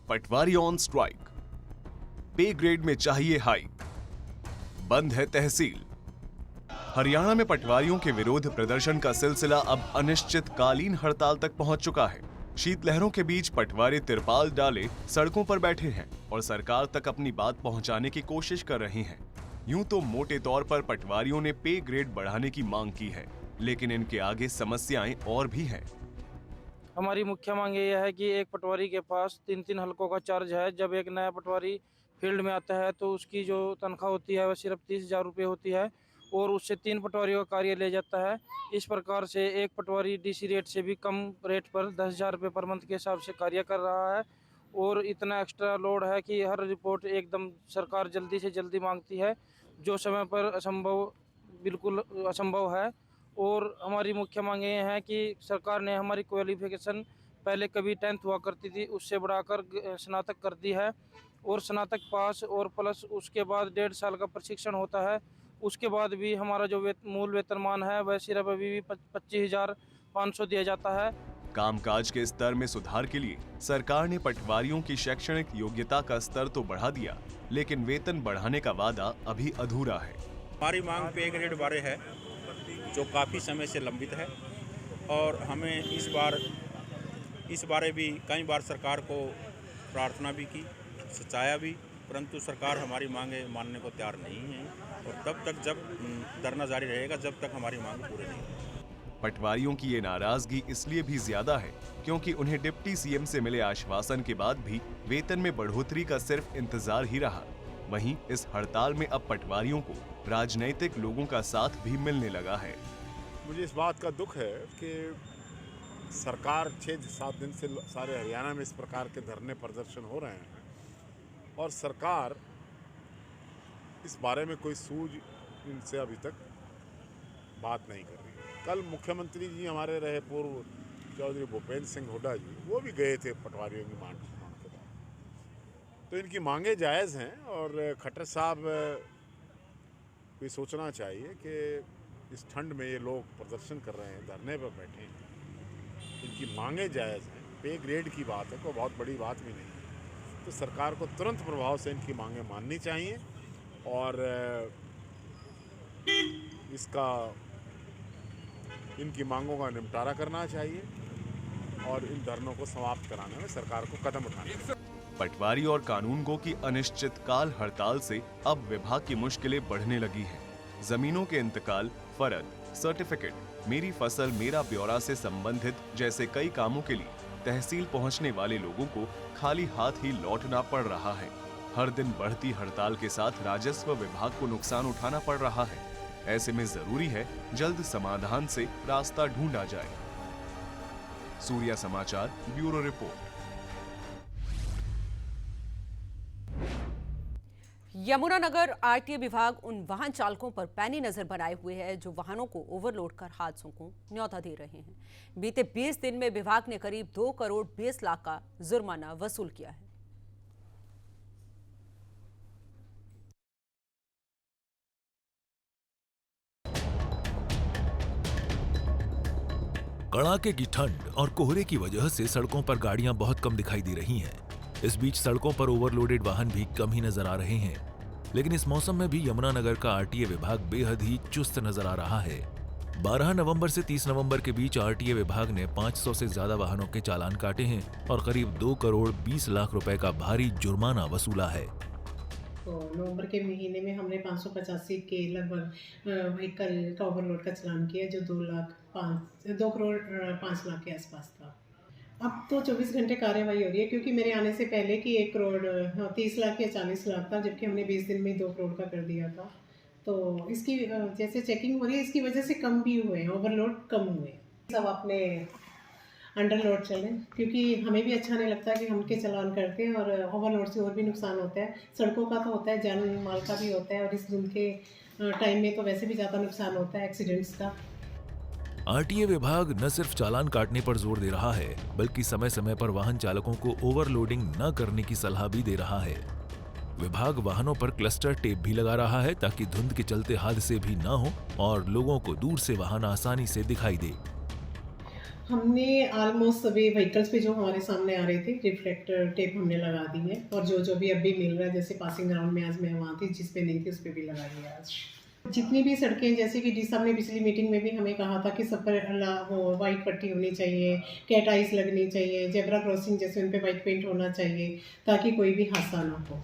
Patwari on strike, पे grade में चाहिए हाइक, बंद है तहसील। हरियाणा में पटवारियों के विरोध प्रदर्शन का सिलसिला अब अनिश्चितकालीन हड़ताल तक पहुंच चुका है। शीतलहरों के बीच पटवारी तिरपाल डाले सड़कों पर बैठे हैं और सरकार तक अपनी बात पहुंचाने की कोशिश कर रही हैं। यूं तो मोटे तौर पर पटवारियों ने पे ग्रेड बढ़ाने की मांग की है, लेकिन इनके आगे समस्याएं और भी हैं। हमारी मुख्य मांग ये है कि एक पटवारी के पास 3-3 हलकों का चार्ज है। जब एक नया पटवारी फील्ड में आता है तो उसकी जो तनख्वाह होती है वह सिर्फ 30,000 रुपये होती है और उससे 3 पटवारियों का कार्य ले जाता है। इस प्रकार से एक पटवारी डीसी रेट से भी कम रेट पर 10,000 रुपये पर मंथ के हिसाब से कार्य कर रहा है और इतना एक्स्ट्रा लोड है कि हर रिपोर्ट एकदम सरकार जल्दी से जल्दी मांगती है, जो समय पर बिल्कुल असंभव है। और हमारी मुख्य मांग ये है कि सरकार ने हमारी क्वालिफिकेशन पहले कभी 10th हुआ करती थी, उससे बढ़ाकर स्नातक कर दी है और स्नातक पास और प्लस उसके बाद 1.5 साल का प्रशिक्षण होता है। उसके बाद भी हमारा जो मूल वेतनमान है वह सिर्फ अभी भी 25,500 दिया जाता है। कामकाज के स्तर में सुधार के लिए सरकार ने पटवारियों की शैक्षणिक योग्यता का स्तर तो बढ़ा दिया, लेकिन वेतन बढ़ाने का वादा अभी अधूरा है। हमारी मांग पे ग्रेड बारे है जो काफ़ी समय से लंबित है और हमें इस बारे भी कई बार सरकार को प्रार्थना भी की, सचाया भी, परंतु सरकार हमारी मांगे मानने को तैयार नहीं है और तब तक जब धरना जारी रहेगा जब तक हमारी मांग पूरी नहीं होगी। पटवारियों की ये नाराजगी इसलिए भी ज्यादा है क्योंकि उन्हें डिप्टी सीएम से मिले आश्वासन के बाद भी वेतन में बढ़ोतरी का सिर्फ इंतजार ही रहा। वहीं इस हड़ताल में अब पटवारियों को राजनीतिक लोगों का साथ भी मिलने लगा है। मुझे इस बात का दुख है कि सरकार 6-7 दिन से सारे हरियाणा में इस प्रकार के धरने प्रदर्शन हो रहे हैं और सरकार इस बारे में कोई सूझ इनसे अभी तक बात नहीं कर रही है। कल मुख्यमंत्री जी हमारे रहे पूर्व चौधरी भूपेंद्र सिंह हुड्डा जी, वो भी गए थे पटवारियों की मांग के बाद। तो इनकी मांगे जायज़ हैं और खट्टर साहब को सोचना चाहिए कि इस ठंड में ये लोग प्रदर्शन कर रहे हैं, धरने पर बैठे हैं, इनकी मांगे जायज़ हैं। पे ग्रेड की बात है, कोई बहुत बड़ी बात भी नहीं है। तो सरकार को तुरंत प्रभाव से इनकी मांगे माननी चाहिए और इनकी मांगों का निपटारा करना चाहिए और इन धरनों को समाप्त कराने में सरकार को कदम उठाने चाहिए। पटवारी और कानूनगो की अनिश्चितकाल हड़ताल से अब विभाग की मुश्किलें बढ़ने लगी हैं। जमीनों के इंतकाल, फर्द, सर्टिफिकेट, मेरी फसल मेरा ब्यौरा से संबंधित जैसे कई कामों के लिए तहसील पहुंचने वाले लोगों को खाली हाथ ही लौटना पड़ रहा है। हर दिन बढ़ती हड़ताल के साथ राजस्व विभाग को नुकसान उठाना पड़ रहा है। ऐसे में जरूरी है जल्द समाधान से रास्ता ढूंढा जाए। सूर्या समाचार ब्यूरो रिपोर्ट। यमुनानगर आरटीए विभाग उन वाहन चालकों पर पैनी नजर बनाए हुए है जो वाहनों को ओवरलोड कर हादसों को न्योता दे रहे हैं। बीते 20 दिन में विभाग ने करीब 2 करोड़ 20 लाख का जुर्माना वसूल किया है। कड़ाके की ठंड और कोहरे की वजह से सड़कों पर गाड़ियां बहुत कम दिखाई दे रही हैं। इस बीच सड़कों पर ओवरलोडेड वाहन भी कम ही नजर आ रहे हैं। लेकिन इस मौसम में भी यमुनानगर का आरटीए विभाग बेहद ही चुस्त नजर आ रहा है। 12 नवंबर से 30 नवंबर के बीच आरटीए विभाग ने 500 से ज्यादा वाहनों के चालान काटे हैं और करीब 2 करोड़ 20 लाख रुपए का भारी जुर्माना वसूला है। तो नवंबर के महीने में हमने 585 के लगभग व्हीकल का ओवरलोड का चालान किया जो 2 करोड़ 5 लाख के आसपास था। अब तो 24 घंटे कार्यवाही हो रही है क्योंकि मेरे आने से पहले की 1 करोड़ 30 लाख या 40 लाख था, जबकि हमने 20 दिन में 2 करोड़ का कर दिया था। तो इसकी जैसे चेकिंग हो रही है, इसकी वजह से कम भी हुए हैं, ओवरलोड कम हुए। सब अपने अंडरलोड चलें क्योंकि हमें भी अच्छा नहीं लगता कि हम के चालान करते हैं और ओवरलोड से और भी नुकसान होता है। सड़कों का तो होता है, जान माल का भी होता है और इस दिन के टाइम में तो वैसे भी ज़्यादा नुकसान होता है एक्सीडेंट्स का। आरटीए विभाग न सिर्फ चालान काटने पर जोर दे रहा है बल्कि समय समय पर वाहन चालकों को ओवरलोडिंग न करने की सलाह भी दे रहा है। विभाग वाहनों पर क्लस्टर टेप भी लगा रहा है ताकि धुंध के चलते हादसे भी न हो और लोगों को दूर से वाहन आसानी से दिखाई दे। हमने ऑलमोस्ट सभी व्हीकल्स पे जो हमारे सामने आ रहे थे रिफ्लेक्टर टेप हमने लगा दी है, और जो भी अभी मिल रहा है, जैसे पासिंग ग्राउंड में आज मैं वहाँ थी, जिस पे नहीं थी उस पे भी लगाई है आज। जितनी भी सड़कें, जैसे कि डी साहब ने पिछली मीटिंग में भी हमें कहा था कि सब पर वो वाइट पट्टी होनी चाहिए, कैट आइस लगनी चाहिए, जेब्रा क्रॉसिंग जैसे उन पे वाइट पेंट होना चाहिए ताकि कोई भी हादसा ना हो।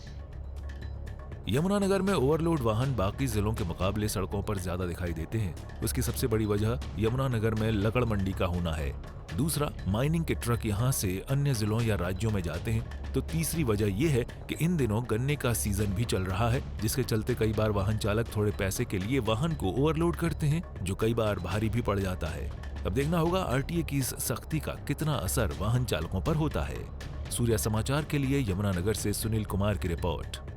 यमुनानगर में ओवरलोड वाहन बाकी जिलों के मुकाबले सड़कों पर ज्यादा दिखाई देते हैं। उसकी सबसे बड़ी वजह यमुनानगर में लकड़ मंडी का होना है। दूसरा, माइनिंग के ट्रक यहां से अन्य जिलों या राज्यों में जाते हैं। तो तीसरी वजह यह है कि इन दिनों गन्ने का सीजन भी चल रहा है, जिसके चलते कई बार वाहन चालक थोड़े पैसे के लिए वाहन को ओवरलोड करते हैं, जो कई बार भारी भी पड़ जाता है। अब देखना होगा आरटीए की इस सख्ती का कितना असर वाहन चालकों पर होता है। सूर्या समाचार के लिए यमुनानगर से सुनील कुमार की रिपोर्ट।